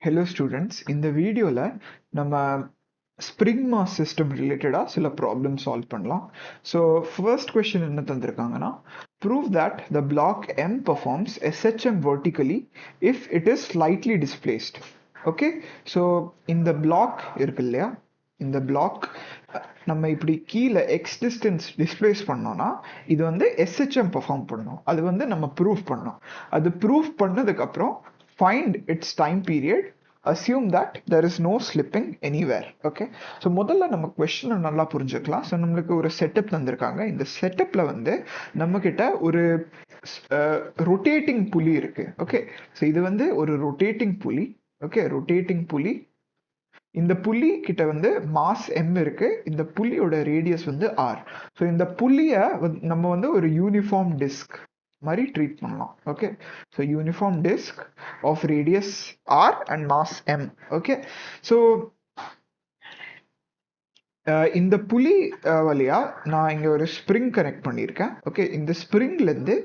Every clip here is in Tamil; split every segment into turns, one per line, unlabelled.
Hello students, இந்த வீடியோல நம்ம ஸ்ப்ரிங் மாஸ் சிஸ்டம் ரிலேட்டடா சில ப்ராப்ளம் சால்வ் பண்ணலாம். ஸோ ஃபர்ஸ்ட் கொஸ்டின் என்ன தந்திருக்காங்கன்னா, prove that the block M performs SHM vertically if it is slightly displaced. Okay, so இந்த பிளாக் இருக்கு இல்லையா, இந்த பிளாக் நம்ம இப்படி கீழே எக்ஸ் டிஸ்டன்ஸ் டிஸ்பிளேஸ் பண்ணோம்னா இது வந்து எஸ்ஹெச்எம் பெர்ஃபார்ம் பண்ணணும். அது வந்து நம்ம ப்ரூஃப் பண்ணோம். அது ப்ரூஃப் பண்ணதுக்கப்புறம் find its time period, assume that there is no slipping anywhere. Okay, so முதல்ல நம்ம கொஸ்டினை நல்லா புரிஞ்சுக்கலாம். ஸோ நம்மளுக்கு ஒரு செட்டப் தந்திருக்காங்க. இந்த செட்டப்ல வந்து நம்ம கிட்ட ஒரு ரொட்டேட்டிங் புலி இருக்கு. ஓகே, ஸோ இது வந்து ஒரு ரொட்டேட்டிங் புலி. ஓகே, ரொட்டேட்டிங் புலி. இந்த புள்ளி கிட்ட வந்து மாஸ் எம் இருக்கு. இந்த புள்ளியோட ரேடியஸ் வந்து ஆர். ஸோ இந்த புள்ளியை நம்ம வந்து ஒரு யூனிஃபார்ம் டிஸ்க் மாதிரி ட்ரீட் பண்ணலாம். Okay, so uniform disc of radius R and mass M. Okay, so இந்த புலி வழியா நான் இங்கே ஒரு ஸ்ப்ரிங் கனெக்ட் பண்ணியிருக்கேன். ஓகே, இந்த ஸ்ப்ரிங்லேருந்து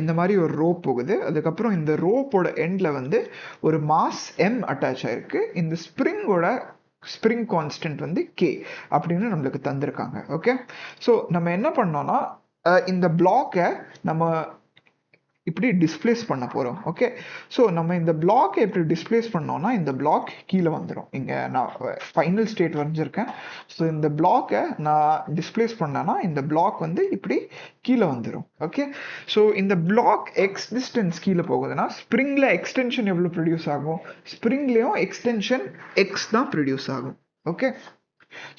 இந்த மாதிரி ஒரு ரோப் போகுது. அதுக்கப்புறம் இந்த ரோப்போட எண்டில் வந்து ஒரு மாஸ் எம் அட்டாச் ஆயிருக்கு. இந்த ஸ்ப்ரிங் கான்ஸ்டன்ட் வந்து கே அப்படின்னு நம்மளுக்கு தந்திருக்காங்க. ஓகே, ஸோ நம்ம என்ன பண்ணோம்னா இந்த பிளாக்கை நம்ம இப்படி டிஸ்பிளேஸ் பண்ண போகிறோம். ஓகே, ஸோ நம்ம இந்த பிளாக்கை எப்படி டிஸ்பிளேஸ் பண்ணோம்னா இந்த பிளாக் கீழே வந்துடும். இங்கே நான் ஃபைனல் ஸ்டேட் வரைஞ்சிருக்கேன். ஸோ இந்த பிளாக்கை நான் டிஸ்பிளேஸ் பண்ணேன்னா இந்த பிளாக் வந்து இப்படி கீழே வந்துடும். ஓகே, ஸோ இந்த பிளாக் எக்ஸ் டிஸ்டன்ஸ் கீழே போகுதுன்னா ஸ்ப்ரிங்கில் எக்ஸ்டென்ஷன் எவ்வளோ ப்ரொடியூஸ் ஆகும்? ஸ்ப்ரிங்லேயும் எக்ஸ்டென்ஷன் எக்ஸ் தான் ப்ரொடியூஸ் ஆகும். Okay,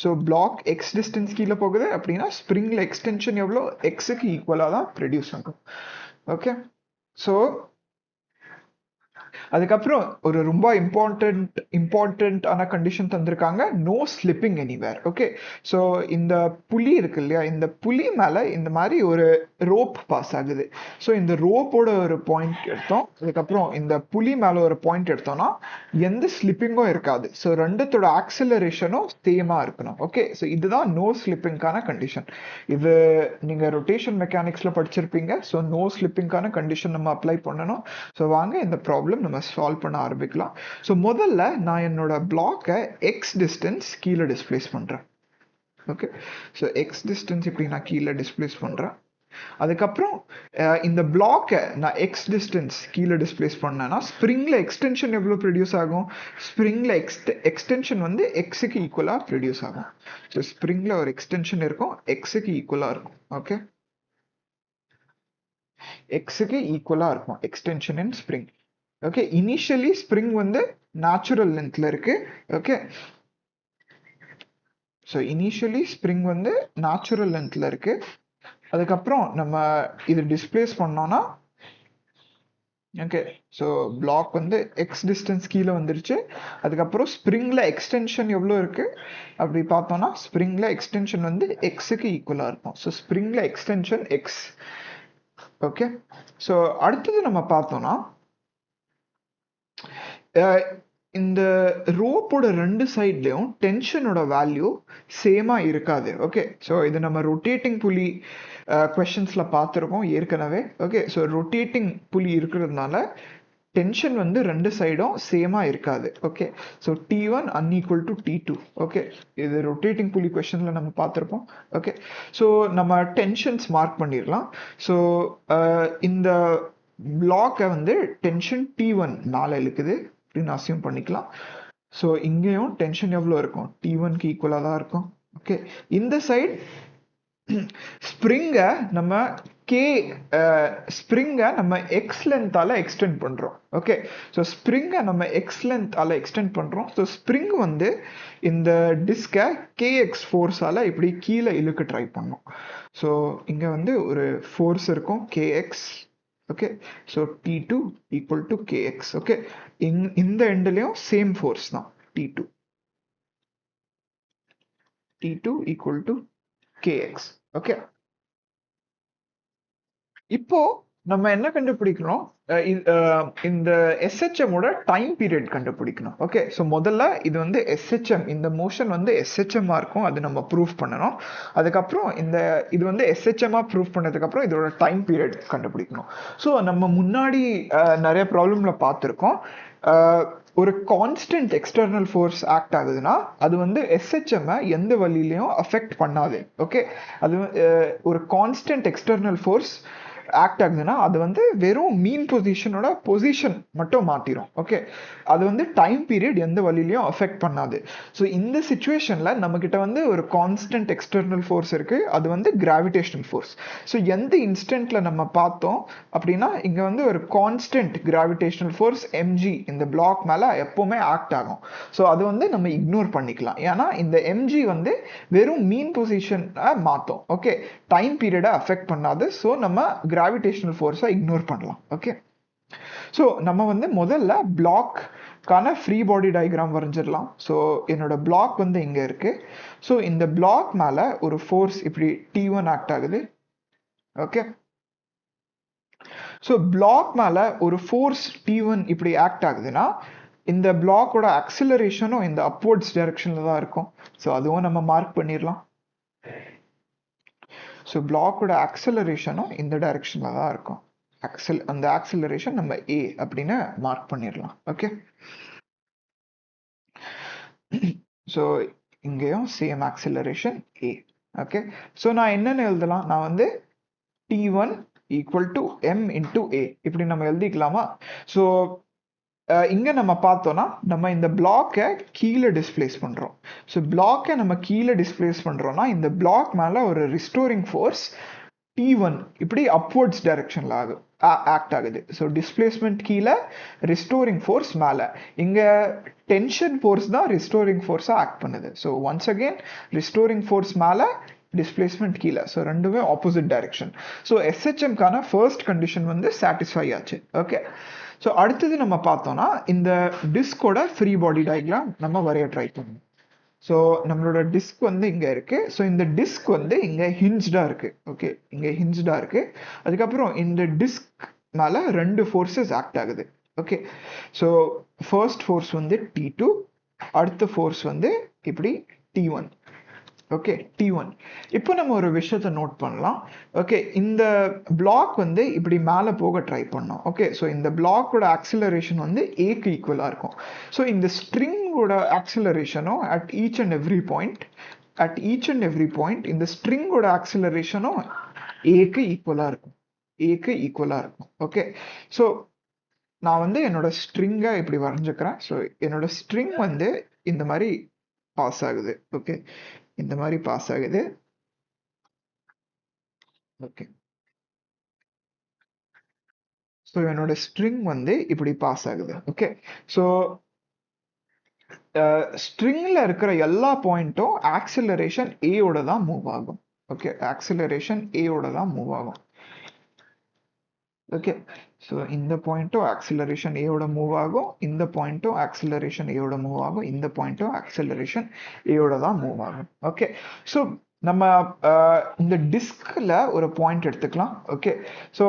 so block X distance கீழே போகுது அப்படின்னா ஸ்ப்ரிங்கில் எக்ஸ்டென்ஷன் எவ்வளோ? எக்ஸுக்கு ஈக்குவலாக தான் ப்ரொடியூஸ் ஆகும். ஓகே, ஸோ அதுக்கப்புறம் ஒரு ரொம்ப இம்பார்ட்டண்ட்டான கண்டிஷன் தந்திருக்காங்க, no slipping anywhere. Okay, so இந்த புலி இருக்கு இல்லையா, இந்த புலி மேலே இந்த மாதிரி ஒரு ரோப் பாஸ் ஆகுது. ஸோ இந்த ரோப்போட ஒரு பாயிண்ட் எடுத்தோம், அதுக்கப்புறம் இந்த புலி மேலே ஒரு பாயிண்ட் எடுத்தோம்னா எந்த ஸ்லிப்பிங்கும் இருக்காது. ஸோ ரெண்டுத்தோட ஆக்சிலரேஷனும் சேமாக இருக்கணும். ஓகே, ஸோ இதுதான் நோ ஸ்லிப்பிங்கான கண்டிஷன். இது நீங்கள் ரொட்டேஷன் மெக்கானிக்ஸில் படிச்சிருப்பீங்க. ஸோ நோ ஸ்லிப்பிங்கான கண்டிஷன் நம்ம அப்ளை பண்ணணும். ஸோ வாங்க இந்த ப்ராப்ளம் நம்ம சால்வ் பண்ண ஆரம்பிக்கலாம். ஸோ முதல்ல நான் என்னோட பிளாக்கை எக்ஸ் டிஸ்டன்ஸ் கீழே டிஸ்பிளேஸ் பண்ணுறேன். ஓகே, ஸோ எக்ஸ் டிஸ்டன்ஸ் இப்படி நான் கீழே டிஸ்பிளேஸ் பண்ணுறேன். அதுக்கப்புறம் இந்த பிளாக்கை நான் எக்ஸ் டிஸ்டன்ஸ் கீழே டிஸ்பிளேஸ் பண்ணேன்னா ஸ்ப்ரிங்கில் எக்ஸ்டென்ஷன் எவ்வளோ ப்ரொடியூஸ் ஆகும்? ஸ்ப்ரிங்கில் எக்ஸ்டென்ஷன் வந்து எக்ஸுக்கு ஈக்குவலாக ப்ரொடியூஸ் ஆகும். ஸோ ஸ்ப்ரிங்கில் ஒரு எக்ஸ்டென்ஷன் இருக்கும், எக்ஸுக்கு ஈக்குவலாக இருக்கும். ஓகே, எக்ஸுக்கு ஈக்குவலாக இருக்கும் எக்ஸ்டென்ஷன் இன் ஸ்ப்ரிங். ஓகே, இனிஷியலி ஸ்ப்ரிங் வந்து நேச்சுரல் லென்த்ல இருக்கு. ஓகே, ஸோ இனிஷியலி ஸ்ப்ரிங் வந்து நேச்சுரல் லென்த்ல இருக்கு. அதுக்கப்புறம் நம்ம இது டிஸ்பிளேஸ் பண்ணோம்னா ஓகே, ஸோ பிளாக் வந்து எக்ஸ் டிஸ்டன்ஸ் கீழே வந்துருச்சு. அதுக்கப்புறம் ஸ்ப்ரிங்கில் எக்ஸ்டென்ஷன் எவ்வளோ இருக்கு அப்படி பார்த்தோம்னா ஸ்ப்ரிங்கில் எக்ஸ்டென்ஷன் வந்து எக்ஸுக்கு ஈக்குவலாக இருக்கும். ஸோ ஸ்ப்ரிங்கில் எக்ஸ்டென்ஷன் எக்ஸ். ஓகே, ஸோ அடுத்தது நம்ம பார்த்தோம்னா இந்த ரோப்போட ரெண்டு சைட்லையும் டென்ஷனோட வேல்யூ சேமாக இருக்காது. ஓகே, ஸோ இது நம்ம ரொட்டேட்டிங் புலி கொஷின்ஸில் பார்த்துருக்கோம் ஏற்கனவே. ஓகே, ஸோ ரொட்டேட்டிங் புலி இருக்கிறதுனால டென்ஷன் வந்து ரெண்டு சைடும் சேமாக இருக்காது. Okay, so T1 unequal to T2. Okay, இது ரொட்டேட்டிங் புலி கொஷனில் நம்ம பார்த்துருப்போம். ஓகே, ஸோ நம்ம டென்ஷன்ஸ் மார்க் பண்ணிடலாம். ஸோ இந்த பிளாக்கை வந்து டென்ஷன் T1 மேலே இருக்குது அப்படின்னு அசியூம் பண்ணிக்கலாம். ஸோ இங்கேயும் டென்ஷன் எவ்வளோ இருக்கும்? T1க்கு ஈக்குவலாக தான் இருக்கும். ஓகே, இந்த சைட் ஸ்ப்ரிங்கை நம்ம எக்ஸ் லென்த்தால எக்ஸ்டெண்ட் பண்ணுறோம். ஓகே, ஸோ ஸ்ப்ரிங்கை நம்ம எக்ஸ் லென்த்தால எக்ஸ்டெண்ட் பண்ணுறோம். ஸோ ஸ்ப்ரிங் வந்து இந்த டிஸ்கை கேஎக்ஸ் ஃபோர்ஸால் இப்படி கீழே இழுக்க ட்ரை பண்ணோம். ஸோ இங்கே வந்து ஒரு ஃபோர்ஸ் இருக்கும் kx. Okay, so T2 equal to kx. Okay, இந்த எண்ட்லையும் சேம் ஃபோர்ஸ் தான் T2 equal to kx. Okay, இப்போ நம்ம என்ன கண்டுபிடிக்கணும்? இந்த எஸ்ஹெச்எம்மோட டைம் பீரியட் கண்டுபிடிக்கணும். ஓகே, ஸோ முதல்ல இது வந்து எஸ்ஹெச்எம், இந்த மோஷன் வந்து எஸ்ஹெச்எம்மாக இருக்கும், அது நம்ம ப்ரூஃப் பண்ணணும். அதுக்கப்புறம் இது வந்து எஸ்ஹெச்எம்மாக ப்ரூஃப் பண்ணதுக்கப்புறம் இதோட டைம் பீரியட் கண்டுபிடிக்கணும். ஸோ நம்ம முன்னாடி நிறைய ப்ராப்ளமில் பார்த்துருக்கோம். ஒரு கான்ஸ்டன்ட் எக்ஸ்டர்னல் ஃபோர்ஸ் ஆக்ட் ஆகுதுன்னா அது வந்து எஸ்ஹெச்எம் எந்த வழியிலையும் அஃபெக்ட் பண்ணாது. ஓகே, அது ஒரு கான்ஸ்டன்ட் எக்ஸ்டர்னல் ஃபோர்ஸ் ஆக்ட் ஆகுதுன்னா அது வந்து வெறும் மீன் பொசிஷனோட பொசிஷன் மட்டும் மாத்திரும். ஓகே, அது வந்து டைம் பீரியட் எந்த வழியிலையும் அஃபெக்ட் பண்ணாது. ஸோ இந்த சுச்சுவேஷன்ல நம்ம கிட்ட வந்து ஒரு கான்ஸ்டன்ட் எக்ஸ்டர்னல் ஃபோர்ஸ் இருக்கு, அது வந்து கிராவிடேஷனல் ஃபோர்ஸ். ஸோ எந்த இன்ஸ்டன்ட்ல நம்ம பார்த்தோம் அப்படின்னா இங்க வந்து ஒரு கான்ஸ்டன்ட் கிராவிடேஷனல் ஃபோர்ஸ் எம்ஜி இந்த பிளாக் மேல எப்பவுமே ஆக்ட் ஆகும். ஸோ அது வந்து நம்ம இக்னோர் பண்ணிக்கலாம், ஏன்னா இந்த எம்ஜி வந்து வெறும் மீன் பொசிஷன் மாற்றும். ஓகே, டைம் பீரியடை அஃபெக்ட் பண்ணாது. ஸோ நம்ம கிராவிடேஷனல் ஃபோர்ஸை இக்னோர் பண்ணலாம். ஓகே, ஸோ நம்ம வந்து முதல்ல பிளாக்கான ஃப்ரீ பாடி டயக்ராம் வரைஞ்சிடலாம். ஸோ என்னோட பிளாக் வந்து இங்க இருக்கு. ஸோ இந்த பிளாக் மேல ஒரு ஃபோர்ஸ் இப்படி T1 ஆக்ட் ஆகுது. ஓகே, ஸோ பிளாக் மேல ஒரு ஃபோர்ஸ் T1 இப்படி ஆக்ட் ஆகுதுன்னா இந்த பிளாக்கோட அக்சிலரேஷனும் இந்த அப்வர்ட்ஸ் டைரக்ஷன்ல தான் இருக்கும். ஸோ அதுவும் நம்ம மார்க் பண்ணிடலாம். ஸோ பிளாக்கோட ஆக்சலரேஷனும் இந்த டைரக்ஷன்ல தான் இருக்கும். அந்த ஆக்சலரேஷன் நம்ம ஏ அப்படின்னு மார்க் பண்ணிடலாம். ஓகே, ஸோ இங்கேயும் same acceleration A. Okay, so நான் என்னென்னு எழுதலாம், நான் வந்து T1 equal to M into A இப்படி நம்ம எழுதிக்கலாமா? ஸோ இங்க நம்ம பார்த்தோம்னா நம்ம இந்த பிளாக்கை கீழே டிஸ்பிளேஸ் பண்றோம். ஸோ பிளாக்கை நம்ம கீழே டிஸ்பிளேஸ் பண்றோம்னா இந்த பிளாக் மேல ஒரு ரிஸ்டோரிங் ஃபோர்ஸ் T1 இப்படி அப்வர்ட்ஸ் டைரக்ஷன்ல ஆக்ட் ஆகுது. ஸோ டிஸ்பிளேஸ்மெண்ட் கீழே, ரிஸ்டோரிங் ஃபோர்ஸ் மேலே. இங்க டென்ஷன் ஃபோர்ஸ் தான் ரிஸ்டோரிங் ஃபோர்ஸா ஆக்ட் பண்ணுது. So once again restoring force மேலே, டிஸ்பிளேஸ்மெண்ட் கீழே. ஸோ ரெண்டுமே ஆப்போசிட் டைரக்ஷன். ஸோ எஸ்ஹெச்எம்கான ஃபர்ஸ்ட் கண்டிஷன் வந்து சாட்டிஸ்ஃபை ஆச்சு. ஓகே, ஸோ அடுத்தது நம்ம பார்த்தோம்னா இந்த டிஸ்கோட ஃப்ரீ பாடி டயக்ராம் நம்ம வரைய ட்ரை பண்ணுவோம். ஸோ நம்மளோட டிஸ்க் வந்து இங்க இருக்கு. ஸோ இந்த டிஸ்க் வந்து இங்க ஹிஞ்ச்டா இருக்கு. ஓகே, இங்க ஹிஞ்ச்டா இருக்கு. அதுக்கப்புறம் இந்த டிஸ்க் மேல ரெண்டு ஃபோர்ஸஸ் ஆக்ட் ஆகுது. ஓகே, ஸோ ஃபர்ஸ்ட் ஃபோர்ஸ் வந்து T2, அடுத்த ஃபோர்ஸ் வந்து இப்படி T1. Okay, T1. இப்போ நம்ம ஒரு விஷயத்தை நோட் பண்ணலாம். ஓகே, இந்த பிளாக் வந்து இப்படி மேலே போக ட்ரை பண்ணோம். ஓகே, ஸோ இந்த பிளாக்கோட ஆக்சிலரேஷன் வந்து ஏக்கு ஈக்குவலாக இருக்கும். ஸோ இந்த ஸ்ட்ரிங்கோட ஆக்சிலரேஷனும் at each and every point இந்த ஸ்ட்ரிங்கோட ஆக்சிலரேஷனும் ஏக்கு ஈக்குவலாக இருக்கும். ஓகே, ஸோ நான் வந்து என்னோட ஸ்ட்ரிங்கை இப்படி வரைஞ்சுக்கிறேன். ஸோ என்னோட ஸ்ட்ரிங் வந்து இந்த மாதிரி பாஸ் ஆகுது. ஓகே, இந்த மாதிரி பாஸ் ஆகுது. ஓகே, ஸோ என்னோட ஸ்ட்ரிங் வந்து இப்படி பாஸ் ஆகுது. ஓகே, ஸோ ஸ்ட்ரிங்ல இருக்கிற எல்லா பாயிண்ட்டும் ஆக்சிலரேஷன் ஏயோட தான் மூவ் ஆகும். ஓகே, ஆக்சிலரேஷன் ஏயோட தான் மூவ் ஆகும். ஓகே, ஸோ இந்த பாயிண்ட்டும் ஆக்சிலரேஷன் ஏயோட மூவ் ஆகும், இந்த பாயிண்ட்டும் ஆக்சிலரேஷன் ஏயோட மூவ் ஆகும், இந்த பாயிண்ட்டும் ஆக்சிலரேஷன் ஏயோட தான் மூவ் ஆகும். ஓகே, ஸோ நம்ம இந்த டிஸ்கில் ஒரு பாயிண்ட் எடுத்துக்கலாம். ஓகே, ஸோ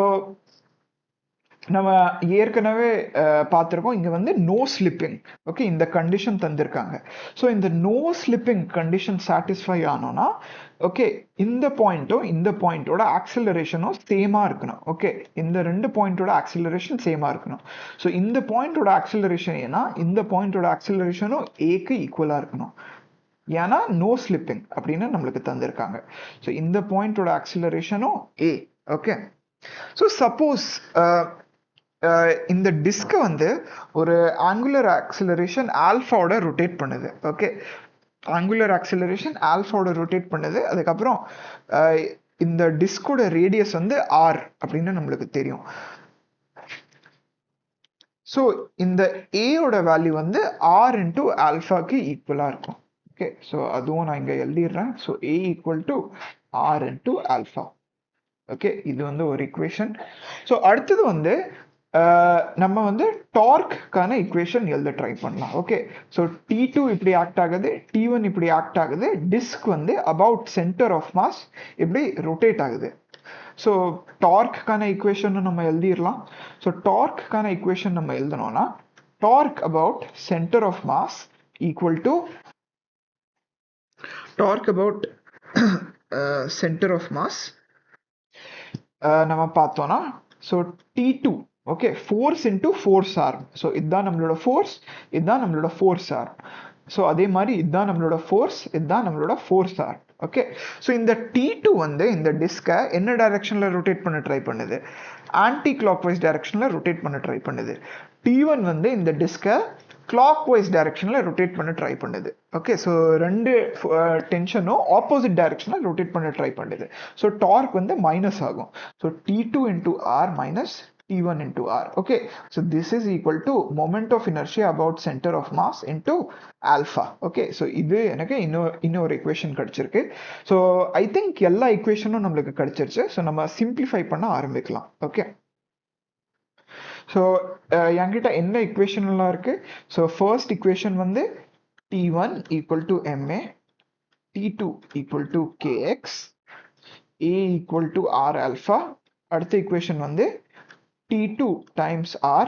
நம்ம ஏற்கனவே பார்த்துருக்கோம், இங்கே வந்து நோ ஸ்லிப்பிங். ஓகே, இந்த கண்டிஷன் தந்திருக்காங்க. ஸோ இந்த நோ ஸ்லிப்பிங் கண்டிஷன் சாட்டிஸ்ஃபை ஆனோன்னா ஓகே இந்த பாயிண்ட்டும் இந்த பாயிண்டோட ஆக்சிலரேஷனும் சேமாக இருக்கணும். ஓகே, இந்த ரெண்டு பாயிண்டோட ஆக்சிலரேஷன் சேமாக இருக்கணும். ஸோ இந்த பாயிண்டோட ஆக்சிலரேஷன் ஏன்னா இந்த பாயிண்டோட ஆக்சிலரேஷனும் ஏக்கு ஈக்குவலாக இருக்கணும், ஏன்னா நோ ஸ்லிப்பிங் அப்படின்னு நம்மளுக்கு தந்திருக்காங்க. ஸோ இந்த பாயிண்டோட ஆக்சிலரேஷனும் ஏ. ஓகே, ஸோ சப்போஸ் இந்த டிஸ்கை வந்து ஒரு ஆங்குலர் ஆக்சிலரேஷன் ஆல்ஃபாவோட ரொட்டேட் பண்ணுது. ஓகே, ஆங்குலர் ஆக்சிலரேஷன் ஆல்ஃபாவோட ரொட்டேட் பண்ணுது. அதுக்கப்புறம் இந்த டிஸ்கோட ரேடியஸ் வந்து ஆர் அப்படின்னு நம்மளுக்கு தெரியும். ஸோ இந்த ஏயோட வேல்யூ வந்து ஆர் இன்டூ ஆல்ஃபாக்கு ஈக்குவலாக இருக்கும். ஓகே, ஸோ அதுவும் நான் இங்கே எழுதிடுறேன். So A equal to R into alpha. Okay, இது வந்து ஒரு இக்குவேஷன். ஸோ அடுத்தது வந்து நம்ம வந்து டார்க்கான இக்குவேஷன் எழுத ட்ரை பண்ணலாம். ஓகே, ஸோ T2 இப்படி ஆக்ட் ஆகுது, T1 இப்படி ஆக்ட் ஆகுது, டிஸ்க் வந்து அபவுட் சென்டர் ஆஃப் மாஸ் இப்படி ரொட்டேட் ஆகுது. ஸோ டார்க்கான இக்குவேஷன் நம்ம எழுதிடலாம். ஸோ டார்க்கான இக்குவேஷன் நம்ம எழுதணும்னா torque about centre of mass equal to torque about centre of mass நம்ம பார்த்தோம்னா so T2 okay, force into force arm. So இதுதான் நம்மளோட ஃபோர்ஸ், இதுதான் நம்மளோட ஃபோர்ஸ் ஆர்ம். ஸோ அதே மாதிரி இதுதான் நம்மளோட ஃபோர்ஸ், இதுதான் நம்மளோட ஃபோர்ஸ் ஆர்ம். ஓகே, ஸோ இந்த T2 வந்து இந்த டிஸ்கை என்ன டைரக்ஷனில் ரொட்டேட் பண்ண ட்ரை பண்ணுது? ஆன்டி கிளாக் வைஸ் டைரக்ஷனில் ரொட்டேட் பண்ண ட்ரை பண்ணுது. T1 வந்து இந்த டிஸ்கை கிளாக் வைஸ் டைரக்ஷனில் ரொட்டேட் பண்ண ட்ரை பண்ணுது. ஓகே, ஸோ ரெண்டு டென்ஷனும் ஆப்போசிட் டைரக்ஷனில் ரொட்டேட் பண்ண ட்ரை பண்ணுது. ஸோ டார்க் வந்து மைனஸ் ஆகும். So T2 into R minus T1 into R. Okay, so this is equal to moment of inertia about center of mass into alpha. Okay, so இது எனக்கு இன்னொரு equation கிடைச்சிருக்கு. So I think எல்லா equationும் நம்மளுக்கு கிடைச்சிருச்சு. So நம்ம simplify பண்ண ஆரம்பிக்கலாம். Okay, so என்கிட்ட என்ன equation எல்லாம் இருக்கு? So first equation வந்து T1 equal to MA, T2 equal to KX, A equal to R alpha. அடுத்த equation வந்து T2 times R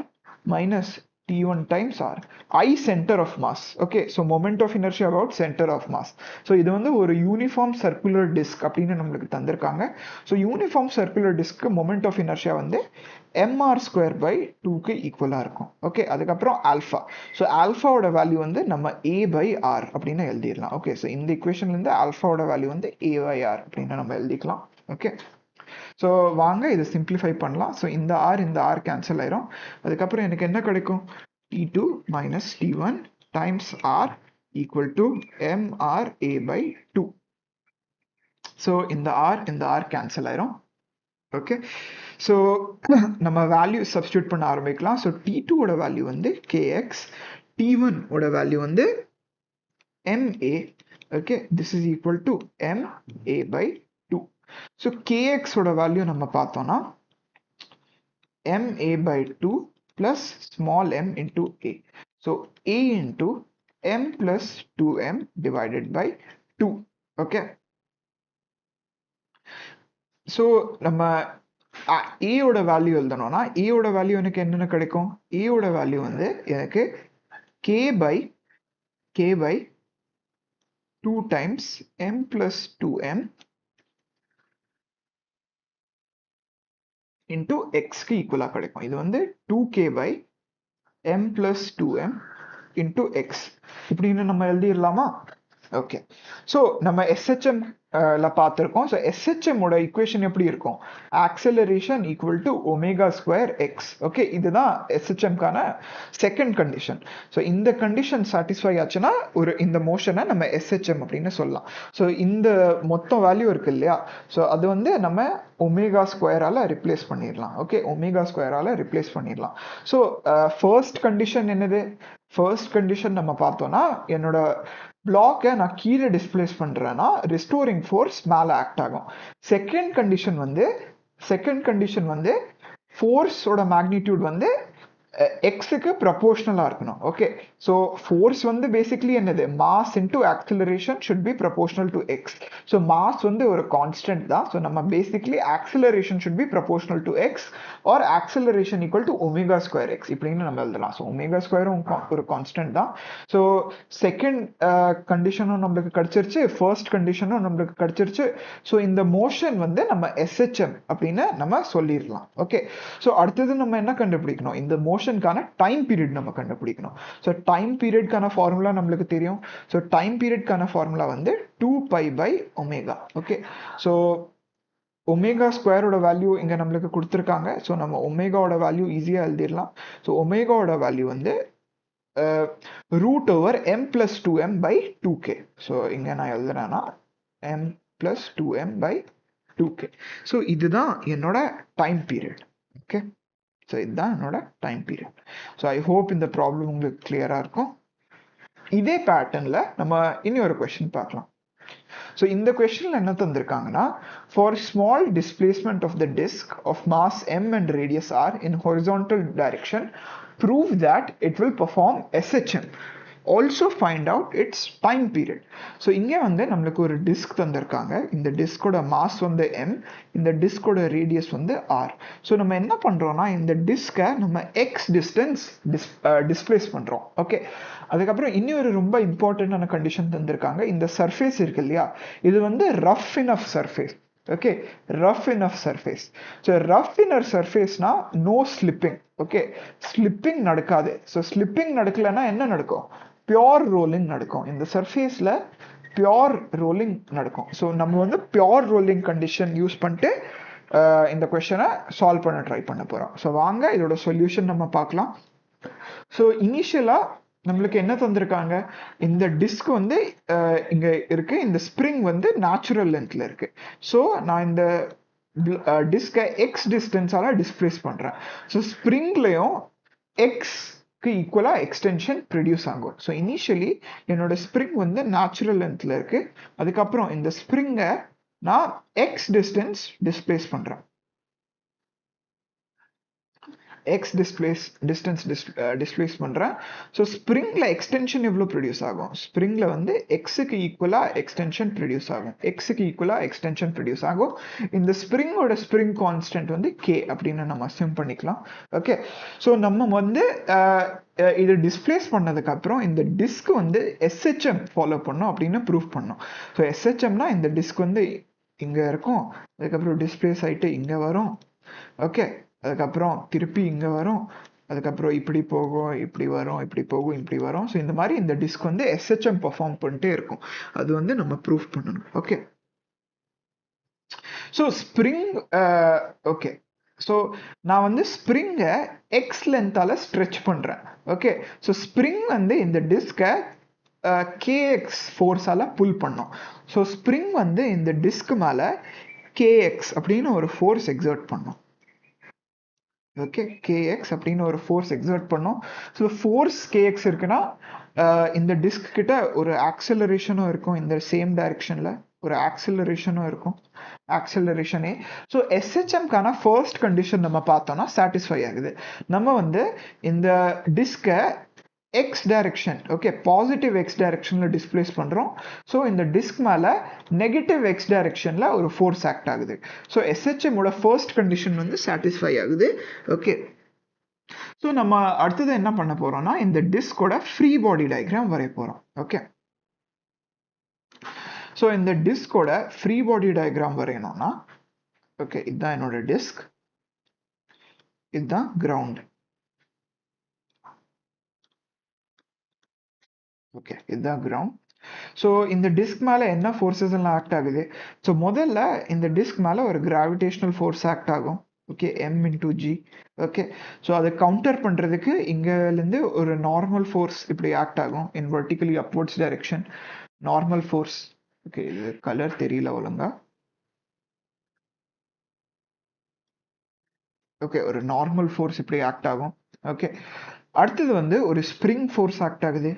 minus T1 times R. I center of mass. Okay, so moment of inertia about center of mass. So இது வந்து ஒரு யூனிஃபார்ம் சர்க்குலர் டிஸ்க் அப்படின்னு நம்மளுக்கு தந்திருக்காங்க. ஸோ யூனிஃபார்ம் சர்க்குலர் டிஸ்க்கு மொமெண்ட் ஆஃப் இனர்ஷியா வந்து mr ஸ்கொயர் பை 2க்கு ஈக்குவலாக இருக்கும். ஓகே, அதுக்கப்புறம் ஆல்ஃபா. ஸோ ஆல்ஃபாவோட வேல்யூ வந்து நம்ம a பை ஆர் அப்படின்னு எழுதிடலாம். ஓகே, ஸோ இந்த இக்குவேஷன்லேருந்து ஆல்ஃபாவோட வேல்யூ வந்து a பை ஆர் அப்படின்னு நம்ம எழுதிக்கலாம். ஓகே, ஸோ வாங்க இதை சிம்பிளிஃபை பண்ணலாம். ஸோ இந்த ஆர் கேன்சல் ஆயிரும். அதுக்கப்புறம் எனக்கு என்ன கிடைக்கும்? T2 minus T1 times R equal to MRA by 2. So இந்த ஆர் கேன்சல் ஆயிரும். ஓகே, ஸோ நம்ம வேல்யூ சப்ஸ்டியூட் பண்ண ஆரம்பிக்கலாம். ஸோ T2 ஓட வேல்யூ வந்து KX, T1 ஓட வேல்யூ வந்து MA. Okay, this is equal to MA by 2. So KX ஓட வேல்யூ நம்ம பார்த்தோம்னா MA by 2 plus small m into A. So A into m plus 2m divided by 2. Okay. So நம்ம A ஓட வேல்யூ எழுதணும்னா A ஓட வேல்யூ எனக்கு என்னென்ன கிடைக்கும்? A ஓட வேல்யூ வந்து எனக்கு K by 2 times m plus 2m into x க்கு ஈக்குவலா கிடைக்கும். இது வந்து 2k by m plus 2m into x இப்படின்னு நம்ம எழுதிடலாமா? ஓகே, ஸோ நம்ம SHM பார்த்துருக்கோம். ஸோ SHM ஓட இக்குவேஷன் எப்படி இருக்கும்? Acceleration equal to omega square X. Okay, இதுதான் SHMக்கான செகண்ட் கண்டிஷன். ஸோ இந்த கண்டிஷன் சாட்டிஸ்ஃபை ஆச்சுன்னா இந்த மோஷனை நம்ம SHM அப்படின்னு சொல்லலாம். ஸோ இந்த மொத்தம் வேல்யூ இருக்கு இல்லையா? ஸோ அது வந்து நம்ம ஒமேகா ஸ்கொயரால ரிப்ளேஸ் பண்ணிடலாம். ஓகே, ஒமேகா ஸ்கொயரால ரிப்ளேஸ் பண்ணிடலாம். ஸோ ஃபர்ஸ்ட் கண்டிஷன் என்னது? ஃபர்ஸ்ட் கண்டிஷன் நம்ம பார்த்தோம்னா என்னோட பிளாக்கை நான் கீழே டிஸ்பிளேஸ் பண்றேன்னா ரிஸ்டோரிங் ஃபோர்ஸ் மேலே ஆக்ட் ஆகும். செகண்ட் கண்டிஷன் வந்து ஃபோர்ஸோட மேக்னிடியூட் வந்து எக்ஸுக்கு ப்ரப்போர்ஷனலாக இருக்கணும். ஓகே, ஸோ ஃபோர்ஸ் வந்து பேசிக்லி என்னது? Mass into acceleration should be proportional to X. So mass வந்து ஒரு கான்ஸ்டன்ட் தான். ஸோ நம்ம basically acceleration should be proportional to X R acceleration equal to omega square X இப்படின்னு நம்ம எழுதலாம். ஸோ ஒமேகா ஸ்கொயரும் ஒரு கான்ஸ்டன்ட் தான். ஸோ செகண்ட் கண்டிஷனும் நம்மளுக்கு கிடைச்சிருச்சு, ஃபர்ஸ்ட் கண்டிஷனும் நம்மளுக்கு கிடைச்சிருச்சு. ஸோ இந்த மோஷன் வந்து நம்ம SHM அப்படின்னு நம்ம சொல்லிடலாம். ஓகே, ஸோ அடுத்தது நம்ம என்ன கண்டுபிடிக்கணும்? இந்த மோஷனுக்கான டைம் பீரியட் நம்ம கண்டுபிடிக்கணும். ஸோ டைம் பீரியட்கான ஃபார்முலா நம்மளுக்கு தெரியும். ஸோ டைம் பீரியட்கான ஃபார்முலா வந்து 2π by omega. Okay, so omega ஸ்கொயரோட வேல்யூ இங்க நம்மளுக்கு கொடுத்துருக்காங்க. ஸோ நம்ம ஒமேகாவோட வேல்யூ ஈஸியா எழுதிடலாம். ஸோ ஒமேகாவோட வேல்யூ வந்து √m plus 2m by 2k. So இங்க நான் எழுதுறேன்னா m plus 2m by 2k. So இதுதான் என்னோட டைம் பீரியட். ஓகே, ஸோ இதுதான் என்னோட time period. So I hope இந்த ப்ராப்ளம் உங்களுக்கு கிளியரா இருக்கும். இதே பேட்டர்ன்ல நம்ம இன்னொரு கொஸ்டின் பார்க்கலாம். ஸோ இந்த கொஸ்டின்ல என்ன தந்திருக்காங்கன்னா, for small displacement of the disc of mass m and radius r in horizontal direction, prove that it will perform SHM. Also find out its time period. So இங்கே வந்து நம்மளுக்கு ஒரு டிஸ்க் தந்திருக்காங்க. இந்த டிஸ்கோட மாஸ் வந்து m, இந்த டிஸ்கோட ரேடியஸ் வந்து r. ஸோ நம்ம என்ன பண்றோம்னா இந்த டிஸ்கை நம்ம x டிஸ்டன்ஸ் டிஸ்பிளேஸ் பண்றோம். ஓகே, அதுக்கப்புறம் இன்னொரு ரொம்ப இம்பார்ட்டன்டான கண்டிஷன் தந்திருக்காங்க. இந்த சர்ஃபேஸ் இருக்கு இல்லையா, இது வந்து rough enough surface. Okay, rough enough surface. So rough inner சர்ஃபேஸ்னா நோ ஸ்லிப்பிங். ஓகே, ஸ்லிப்பிங் நடக்காது. ஸோ ஸ்லிப்பிங் நடக்கலைன்னா என்ன நடக்கும்? பியோர் ரோலிங் நடக்கும். இந்த சர்ஃபேஸில் பியோர் ரோலிங் நடக்கும். ஸோ நம்ம வந்து பியோர் ரோலிங் கண்டிஷன் யூஸ் பண்ணிட்டு இந்த கொஸ்டினை சால்வ் பண்ண ட்ரை பண்ண போகிறோம். ஸோ வாங்க இதோட சொல்யூஷன் நம்ம பார்க்கலாம். ஸோ இனிஷியலாக நம்மளுக்கு என்ன தந்திருக்காங்க? இந்த டிஸ்க் வந்து இங்கே இருக்கு. இந்த ஸ்ப்ரிங் வந்து நேச்சுரல் லென்த்ல இருக்கு. ஸோ நான் இந்த டிஸ்கை எக்ஸ் டிஸ்டன்ஸால டிஸ்பிளேஸ் பண்ணுறேன். ஸோ ஸ்ப்ரிங்லையும் எக்ஸ்க்கு ஈக்குவலாக எக்ஸ்டென்ஷன் ப்ரொடியூஸ் ஆகும். ஸோ இனிஷியலி என்னோட ஸ்ப்ரிங் வந்து நேச்சுரல் லென்த்ல இருக்கு. அதுக்கப்புறம் இந்த ஸ்ப்ரிங்கை நான் எக்ஸ் டிஸ்டன்ஸ் டிஸ்பிளேஸ் பண்ணுறேன். எக்ஸ் டிஸ்டன்ஸ் டிஸ்பிளேஸ் பண்ணுறேன். ஸோ ஸ்ப்ரிங்கில் எக்ஸ்டென்ஷன் எவ்வளோ ப்ரொடியூஸ் ஆகும்? ஸ்ப்ரிங்கில் வந்து எக்ஸுக்கு ஈக்குவலாக எக்ஸ்டென்ஷன் ப்ரொடியூஸ் ஆகும். எக்ஸுக்கு ஈக்குவலாக எக்ஸ்டென்ஷன் ப்ரொடியூஸ் ஆகும். இந்த ஸ்ப்ரிங்கோட ஸ்ப்ரிங் கான்ஸ்டன்ட் வந்து கே அப்படின்னு நம்ம அஸ்யூம் பண்ணிக்கலாம். ஓகே, ஸோ நம்ம வந்து இது டிஸ்பிளேஸ் பண்ணதுக்கப்புறம் இந்த டிஸ்க் வந்து எஸ்ஹெச்எம் ஃபாலோ பண்ணோம் அப்படின்னு ப்ரூவ் பண்ணோம். ஸோ எஸ்ஹெச்எம்னா இந்த டிஸ்க் வந்து இங்கே இருக்கும், அதுக்கப்புறம் டிஸ்பிளேஸ் ஆகிட்டு இங்கே வரும். ஓகே, அதுக்கப்புறம் திருப்பி இங்கே வரும், அதுக்கப்புறம் இப்படி போகும், இப்படி வரும், இப்படி போகும், இப்படி வரும். ஸோ இந்த மாதிரி இந்த டிஸ்க் வந்து எஸ்ஹெச்எம் பெர்ஃபார்ம் பண்ணிட்டே இருக்கும். அது வந்து நம்ம ப்ரூவ் பண்ணணும். Okay, so spring okay, so நான் வந்து ஸ்ப்ரிங்கை எக்ஸ் லென்த்தால் ஸ்ட்ரெச் பண்ணுறேன். ஓகே, ஸோ ஸ்ப்ரிங் வந்து இந்த டிஸ்கை கேஎக்ஸ் ஃபோர்ஸால் புல் பண்ணோம். ஸோ ஸ்ப்ரிங் வந்து இந்த டிஸ்க் மேலே கேஎக்ஸ் அப்படின்னு ஒரு ஃபோர்ஸ் எக்ஸர்ட் பண்ணோம். ஓகே, கேஎக்ஸ் அப்படின்னு ஒரு ஃபோர்ஸ் எக்ஸர்ட் பண்ணோம். ஸோ ஃபோர்ஸ் கேஎக்ஸ் இருக்குன்னா இந்த டிஸ்க் கிட்ட ஒரு ஆக்சலரேஷனும் இருக்கும். இந்த சேம் டைரக்ஷனில் ஒரு ஆக்சலரேஷனும் இருக்கும், ஆக்சலரேஷனே. ஸோ எஸ்ஹெச்எம்கான ஃபர்ஸ்ட் கண்டிஷன் நம்ம பார்த்தோம்னா சாட்டிஸ்ஃபை ஆகுது. நம்ம வந்து இந்த டிஸ்கை x direction, okay, positive x டைரக்ஷனில் டிஸ்பிளேஸ் பண்ணுறோம். ஸோ இந்த டிஸ்க் மேலே நெகட்டிவ் எக்ஸ் டைரக்ஷனில் ஒரு ஃபோர்ஸ் ஆக்ட் ஆகுது. ஸோ எஸ்ஹெச்எம்மோட ஃபர்ஸ்ட் கண்டிஷன் வந்து சாட்டிஸ்ஃபை ஆகுது. ஓகே, ஸோ நம்ம அடுத்தது என்ன பண்ண போகிறோம்னா இந்த டிஸ்கோட ஃப்ரீ பாடி டயக்ராம் வரைய போகிறோம். ஓகே, ஸோ இந்த டிஸ்கோட ஃப்ரீ பாடி டயக்ராம் வரையணும்னா, ஓகே, இதுதான் என்னோட டிஸ்க், இதுதான் கிரவுண்ட். ஓகே, இதுதான் கிரவுண்ட். ஸோ இந்த டிஸ்க் மேலே என்ன ஃபோர்ஸஸ் எல்லாம் ஆக்ட் ஆகுது? ஸோ முதல்ல இந்த டிஸ்க் மேலே ஒரு கிராவிடேஷனல் ஃபோர்ஸ் ஆக்ட் ஆகும். Okay, m into g. Okay, so அதை கவுண்டர் பண்ணுறதுக்கு இங்கேருந்து ஒரு நார்மல் ஃபோர்ஸ் இப்படி ஆக்ட் ஆகும் in vertically upwards direction. Normal force. Okay, இது கலர் தெரியல ஒழுங்கா. ஓகே, ஒரு நார்மல் ஃபோர்ஸ் இப்படி ஆக்ட் ஆகும். ஓகே, அடுத்தது வந்து ஒரு ஸ்ப்ரிங் ஃபோர்ஸ் ஆக்ட் ஆகுது,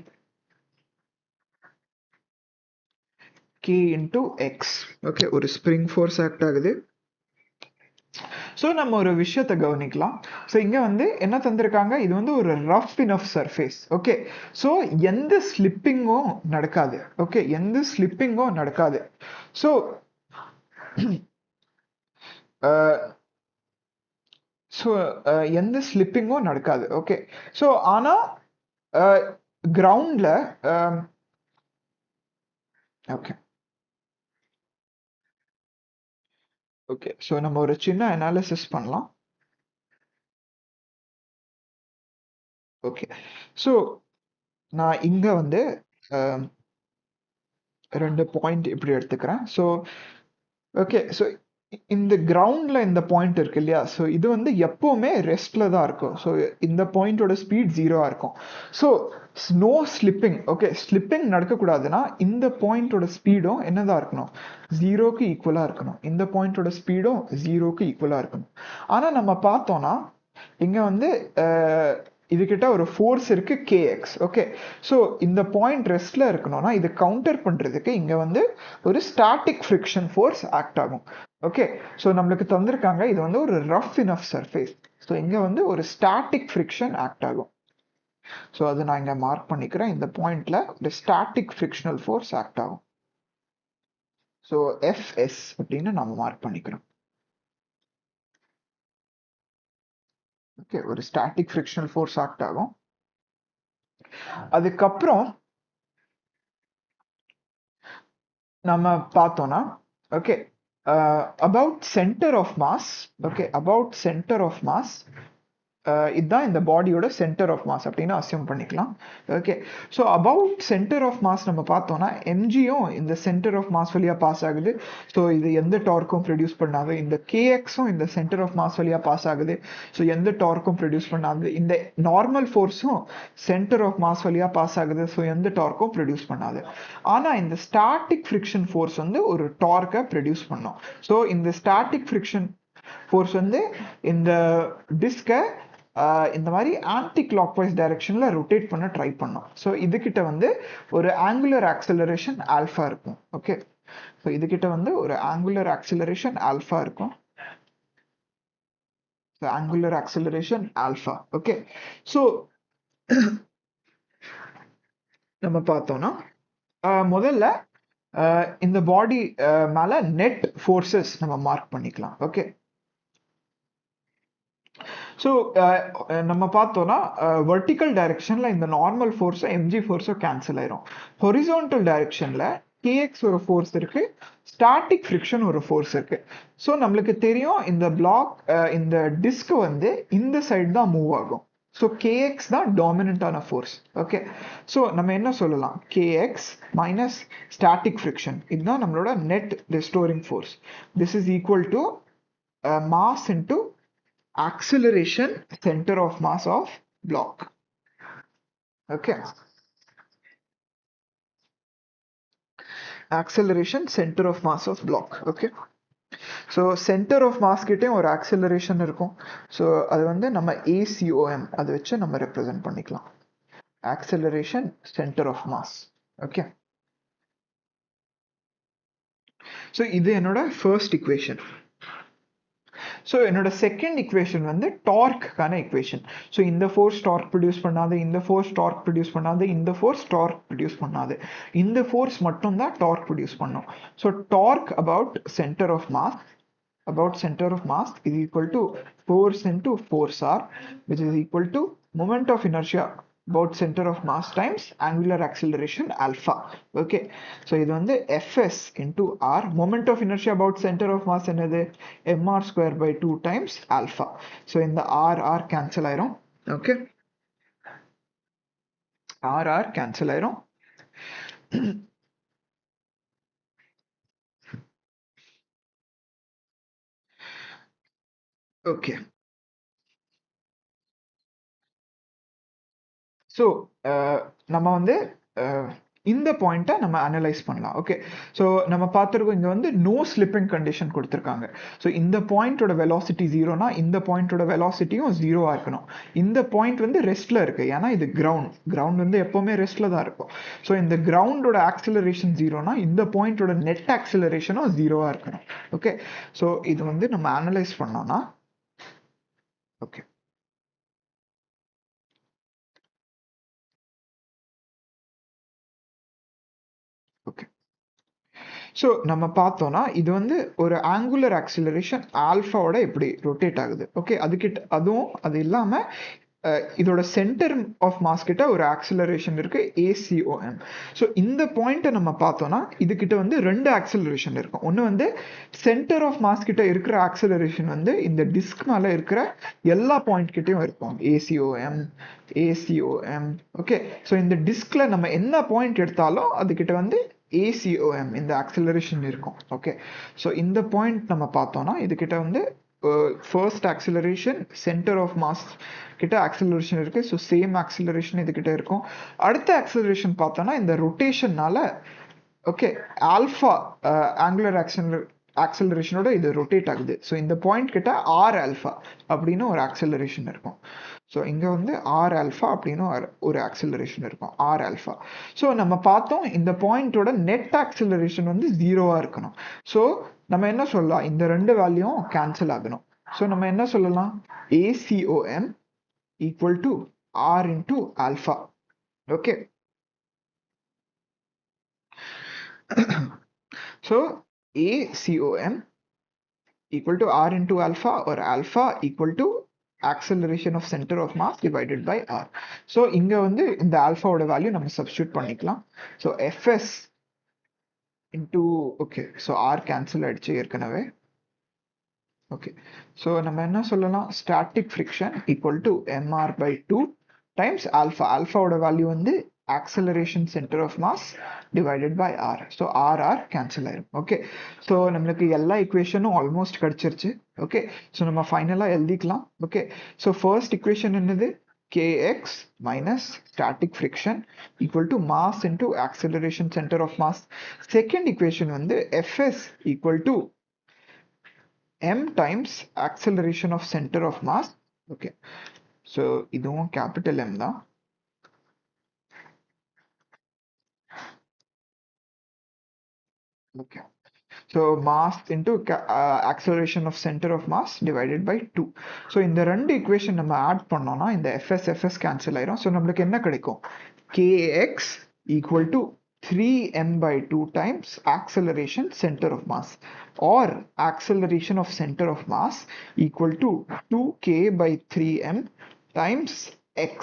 K into X. ஓகே, ஒரு ஸ்ப்ரிங் ஃபோர்ஸ் ஆக்ட் ஆகுது. ஸோ நம்ம ஒரு விஷயத்தை கவனிக்கலாம். ஸோ இங்கே வந்து என்ன தந்திருக்காங்க? இது வந்து ஒரு rough enough surface. Okay, so எந்த ஸ்லிப்பிங்கும் நடக்காது. ஓகே, எந்த ஸ்லிப்பிங்கும் நடக்காது. ஸோ எந்த ஸ்லிப்பிங்கும் நடக்காது. ஓகே, ஸோ ஆனால் கிரவுண்டில் ஓகே ஓகே ஸோ நம்ம ஒரு சின்ன அனாலிசிஸ் பண்ணலாம். ஓகே, ஸோ நான் இங்கே வந்து 2 பாயிண்ட் இப்படி எடுத்துக்கிறேன். ஸோ ஓகே, ஸோ இந்த கிரவுண்டில் இந்த பாயிண்ட் இருக்கு இல்லையா? ஸோ இது வந்து எப்போவுமே ரெஸ்ட்டில் தான் இருக்கும். ஸோ இந்த பாயிண்டோட ஸ்பீட் 0 இருக்கும். So no slipping. Okay, slipping நடக்கக்கூடாதுன்னா இந்த பாயிண்டோட ஸ்பீடும் என்னதான் இருக்கணும்? 0க்கு ஈக்குவலாக இருக்கணும். இந்த பாயிண்டோட ஸ்பீடும் 0க்கு ஈக்குவலாக இருக்கணும். ஆனால் நம்ம பார்த்தோம்னா இங்கே வந்து இதுகிட்ட ஒரு ஃபோர்ஸ் இருக்கு கேஎக்ஸ். ஓகே, ஸோ இந்த பாயிண்ட் ரெஸ்ட்ல இருக்கணும்னா இது கவுண்டர் பண்றதுக்கு இங்க வந்து ஒரு ஸ்டாட்டிக் ஃப்ரிக்ஷன் ஃபோர்ஸ் ஆக்ட் ஆகும். ஓகே, ஸோ நம்மளுக்கு தந்திருக்காங்க இது வந்து ஒரு ரஃப் இனஃப் சர்ஃபேஸ். ஸோ இங்க வந்து ஒரு ஸ்டாட்டிக் ஃப்ரிக்ஷன் ஆக்ட் ஆகும். ஸோ அது நான் இங்க மார்க் பண்ணிக்கிறேன். இந்த பாயிண்ட்ல ஒரு ஸ்டாட்டிக் ஃப்ரிக்ஷனல் ஃபோர்ஸ் ஆக்ட் ஆகும். ஸோ எஃப்எஸ் அப்படின்னு நம்ம மார்க் பண்ணிக்கிறோம். ஓகே, ஒரு ஸ்டாட்டிக் ஃப்ரிக்ஷனல் ஃபோர்ஸ் ஆக்ட் ஆகும். அதுக்கப்புறம் நம்ம பார்த்தோம்னா okay about center of mass. Okay, about center of mass. இதுதான் இந்த பாடியோட சென்டர் ஆஃப் மாஸ் அப்படின்னு அசியூம் பண்ணிக்கலாம். Okay, so about centre of mass நம்ம பார்த்தோம்னா எம்ஜியும் இந்த சென்டர் ஆஃப் மாஸ் வழியாக பாஸ் ஆகுது. ஸோ இது எந்த டார்க்கும் ப்ரொடியூஸ் பண்ணாது. இந்த கேஎக்ஸும் இந்த சென்டர் ஆஃப் மாஸ் வழியாக பாஸ் ஆகுது. ஸோ எந்த டார்க்கும் ப்ரொடியூஸ் பண்ணாது. இந்த நார்மல் ஃபோர்ஸும் சென்டர் ஆஃப் மாஸ் வழியாக பாஸ் ஆகுது. ஸோ எந்த டார்க்கும் ப்ரொடியூஸ் பண்ணாது. ஆனால் இந்த ஸ்டாட்டிக் ஃப்ரிக்ஷன் ஃபோர்ஸ் வந்து ஒரு டார்க்கை ப்ரொடியூஸ் பண்ணும். ஸோ இந்த ஸ்டாட்டிக் ஃப்ரிக்ஷன் ஃபோர்ஸ் வந்து இந்த டிஸ்கை இந்த மாதிரி ஆன்டி கிளாக் வைஸ் டைரக்ஷன்ல ரொட்டேட் பண்ண ட்ரை பண்ணும். ஸோ இதுகிட்ட வந்து ஒரு ஆங்குலர் ஆக்சலரேஷன் ஆல்ஃபா இருக்கும். ஓகே, ஸோ இதுகிட்ட வந்து ஒரு ஆங்குலர் ஆக்சலரேஷன் ஆல்ஃபா இருக்கும். Angular acceleration alpha. Okay, so நம்ம பார்த்தோம்னா முதல்ல இந்த பாடி மேல நெட் ஃபோர்ஸஸ் நம்ம மார்க் பண்ணிக்கலாம். ஓகே, ஸோ நம்ம பார்த்தோம்னா வெர்டிக்கல் டைரக்ஷன்ல இந்த நார்மல் ஃபோர்ஸும் எம்ஜி ஃபோர்ஸும் கேன்சல் ஆயிரும். ஹொரிசான்டல் டைரக்ஷன்ல கேஎக்ஸ் ஒரு ஃபோர்ஸ் இருக்கு, ஸ்டாட்டிக் ஃப்ரிக்ஷன் ஒரு ஃபோர்ஸ் இருக்கு. ஸோ நம்மளுக்கு தெரியும் இந்த பிளாக் இந்த டிஸ்க் வந்து இந்த சைடு தான் மூவ் ஆகும். ஸோ கேஎக்ஸ் தான் டாமினண்டான ஃபோர்ஸ். ஓகே, ஸோ நம்ம என்ன சொல்லலாம், கேஎக்ஸ் மைனஸ் ஸ்டாட்டிக் ஃப்ரிக்ஷன் இதுதான் நம்மளோட net restoring force. This is equal to mass into acceleration center of mass of block. Okay, acceleration center of mass of block. Okay, so center of mass கிட்டே ஒரு acceleration இருக்கும். so அது வந்து நம்ம ACOM அதை வச்சு நம்ம represent பண்ணிக்கலாம், acceleration center of mass. Okay, so இது என்னோட first equation. ஸோ என்னோட செகண்ட் இக்குவேஷன் வந்து டார்க்கான இக்குவேஷன். ஸோ இந்த ஃபோர்ஸ் டார்க் ப்ரொடியூஸ் பண்ணாது, இந்த ஃபோர்ஸ் டார்க் ப்ரொடியூஸ் பண்ணாது, இந்த ஃபோர்ஸ் டார்க் ப்ரொடியூஸ் பண்ணாது, இந்த ஃபோர்ஸ் மட்டும்தான் டார்க் ப்ரொடியூஸ் பண்ணும். So torque about centre of mass, about center of mass is equal to force into force r, which is equal to moment of inertia about center of mass times angular acceleration alpha. Okay, so இது வந்து fs into r, moment of inertia about center of mass என்னது mr square by 2 times alpha. so இந்த r cancel ஆயிரும். Okay, r cancel ஆயிரும். okay, ஸோ நம்ம வந்து இந்த பாயிண்ட்டை நம்ம அனலைஸ் பண்ணலாம். ஓகே, ஸோ நம்ம பார்த்துருக்கோம் இங்கே வந்து நோ ஸ்லிப்பிங் கண்டிஷன் கொடுத்துருக்காங்க. ஸோ இந்த பாயிண்டோட வெலாசிட்டி ஜீரோனா இந்த பாயிண்டோட வெலாசிட்டியும் ஜீரோவாக இருக்கணும். இந்த பாயிண்ட் வந்து ரெஸ்ட்ல இருக்கு, ஏன்னா இது கிரவுண்ட் வந்து எப்போவுமே ரெஸ்ட்ல தான் இருக்கும். ஸோ இந்த கிரவுண்டோட ஆக்சிலரேஷன் ஜீரோனா இந்த பாயிண்டோட நெட் ஆக்சிலரேஷனும் ஜீரோவாக இருக்கணும். ஓகே, ஸோ இது வந்து நம்ம அனலைஸ் பண்ணோம்னா ஓகே, ஓகே, ஸோ நம்ம பார்த்தோம்னா இது வந்து ஒரு ஆங்குலர் ஆக்சிலரேஷன் ஆல்ஃபாவோட எப்படி ரொட்டேட் ஆகுது. ஓகே, அதுக்கிட்ட அதுவும் அது இல்லாமல் இதோட சென்டர் ஆஃப் மாஸ் கிட்ட ஒரு ஆக்சிலரேஷன் இருக்கு ACOM. ஸோ இந்த பாயிண்ட்டை நம்ம பார்த்தோம்னா இதுகிட்ட வந்து ரெண்டு ஆக்சிலரேஷன் இருக்கும். ஒன்று வந்து சென்டர் ஆஃப் மாஸ் கிட்ட இருக்கிற ஆக்சிலரேஷன் வந்து இந்த டிஸ்க் மேலே இருக்கிற எல்லா பாயிண்ட் கிட்டையும் இருக்கும், ACOM. ஓகே, ஸோ இந்த டிஸ்க்ல நம்ம என்ன பாயிண்ட் எடுத்தாலும் அதுகிட்ட வந்து ACOM இந்த ஆக்சிலரேஷன் இருக்கும். ஓகே, ஸோ இந்த பாயிண்ட் நம்ம பார்த்தோம்னா இதுகிட்ட வந்து first acceleration centre of mass கிட்ட ஆக்சிலரேஷன் இருக்கு. ஸோ சேம் ஆக்சிலரேஷன் இதுகிட்ட இருக்கும். அடுத்த ஆக்சிலரேஷன் பார்த்தோம்னா இந்த ரொட்டேஷன்னால ஓகே ஆல்ஃபா ஆங்குலர் ஆக்சிலரேஷனோட இது ரொட்டேட் ஆகுது. ஸோ இந்த பாயிண்ட் கிட்ட ஆர் ஆல்ஃபா அப்படின்னு ஒரு ஆக்சிலரேஷன் இருக்கும். ஸோ இங்கே வந்து ஆர் ஆல்ஃபா அப்படின்னு ஒரு ஆக்சிலரேஷன் இருக்கும், ஆர் ஆல்ஃபா. ஸோ நம்ம பார்த்தோம் இந்த பாயிண்டோட நெட் ஆக்சிலரேஷன் வந்து ஜீரோவாக இருக்கணும். ஸோ நம்ம என்ன சொல்லலாம், இந்த ரெண்டு வேல்யூவும் கேன்சல் ஆகணும். ஸோ நம்ம என்ன சொல்லலாம், ACOM equal to R into alpha. Okay, so ACOM equal to R into alpha or alpha equal to acceleration of center of mass divided by R. So இங்க வந்து இந்த alpha ஓட வேல்யூ நம்ம சப்ஸ்டிட்யூட் பண்ணிக்கலாம். So FS into, okay, so r cancel ஆயிடுச்சு ஏற்கனவே. ஓகே, ஸோ நம்ம என்ன சொல்லலாம், static friction equal to mr by 2 times alpha. ஆல்ஃபாவோட வேல்யூ வந்து acceleration centre of mass divided by r. So r cancel ஆயிரும். ஓகே, ஸோ நம்மளுக்கு எல்லா இக்குவேஷனும் ஆல்மோஸ்ட் கிடைச்சிருச்சு. ஓகே, ஸோ நம்ம ஃபைனலாக எழுதிக்கலாம். ஓகே, ஸோ ஃபர்ஸ்ட் இக்குவேஷன் என்னது, kx minus static friction equal to mass into acceleration center of mass. Second equation வந்து fs equal to m times acceleration of center of mass. Okay, so இதுவும் capital M தான். Okay, so mass into acceleration of center of mass divided by 2. So இந்த ரெண்டு equation நம்ம add பண்ணோம்னா இந்த fs cancel ஆயிரும். So நம்மளுக்கு என்ன கிடைக்கும், kx equal to 3m by 2 times acceleration center of mass, or acceleration of center of mass equal to 2k by 3m times x.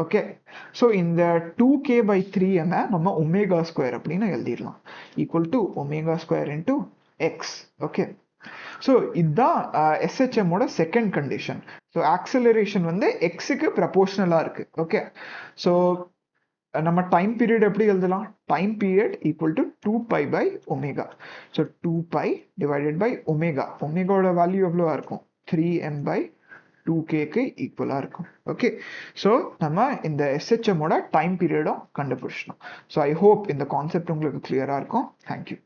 Okay, so இந்த 2k by 3m நம்ம ஒமேகா ஸ்கொயர் அப்படின்னு எழுதிடலாம், equal to omega square into x. Okay, so இதுதான் எஸ்ஹெச்எம்மோட செகண்ட் கண்டிஷன். ஸோ ஆக்சலரேஷன் வந்து எக்ஸுக்கு ப்ரப்போர்ஷனலாக இருக்கு. ஓகே, ஸோ நம்ம டைம் பீரியட் எப்படி எழுதலாம், time period equal to 2π by omega. So 2π divided by omega. ஒமேகாவோட வேல்யூ எவ்வளோவா இருக்கும், 3m by 2kக்கு ஈக்குவலாக இருக்கும். ஓகே, ஸோ நம்ம இந்த எஸ்ஹெச்எம்மோட டைம் பீரியடும் கண்டுபிடிச்சிட்டோம். ஸோ ஐ ஹோப் இந்த கான்செப்ட் உங்களுக்கு கிளியராக இருக்கும். தேங்க்யூ.